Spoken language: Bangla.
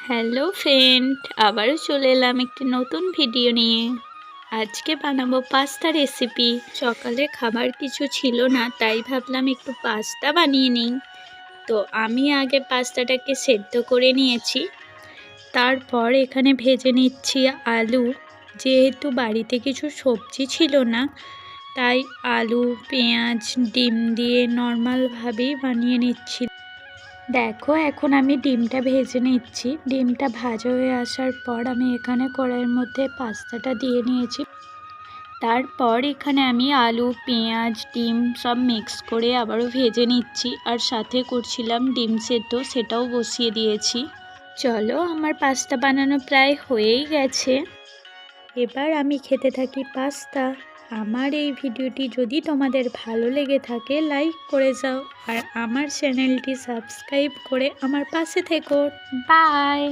হ্যালো ফ্রেন্ড, আবারও চলে এলাম একটি নতুন ভিডিও নিয়ে। আজকে বানাবো পাস্তা রেসিপি। সকালে খাবার কিছু ছিল না, তাই ভাবলাম একটু পাস্তা বানিয়ে নিই। তো আমি আগে পাস্তাটাকে সেদ্ধ করে নিয়েছি। তারপর এখানে ভেজে নিচ্ছি আলু। যেহেতু বাড়িতে কিছু সবজি ছিল না, তাই আলু, পেঁয়াজ, ডিম দিয়ে নর্মালভাবেই বানিয়ে নিচ্ছি। দেখো, এখন আমি ডিমটা ভেজে নিচ্ছি। ডিমটা ভাজা হয়ে আসার পর আমি এখানে কড়াইয়ের মধ্যে পাস্তাটা দিয়ে নিয়েছি। তারপর এখানে আমি আলু, পেঁয়াজ, ডিম সব মিক্স করে আবারও ভেজে নিচ্ছি। আর সাথে করছিলাম ডিম সেদ্ধ, সেটাও বসিয়ে দিয়েছি। চলো, আমার পাস্তা বানানো প্রায় হয়েই গেছে। এবার আমি খেতে থাকি পাস্তা। আমার এই ভিডিওটি যদি তোমাদের ভালো লেগে থাকে, লাইক করে যাও আর আমার চ্যানেলটি সাবস্ক্রাইব করে আমার পাশে থেকো। বাই।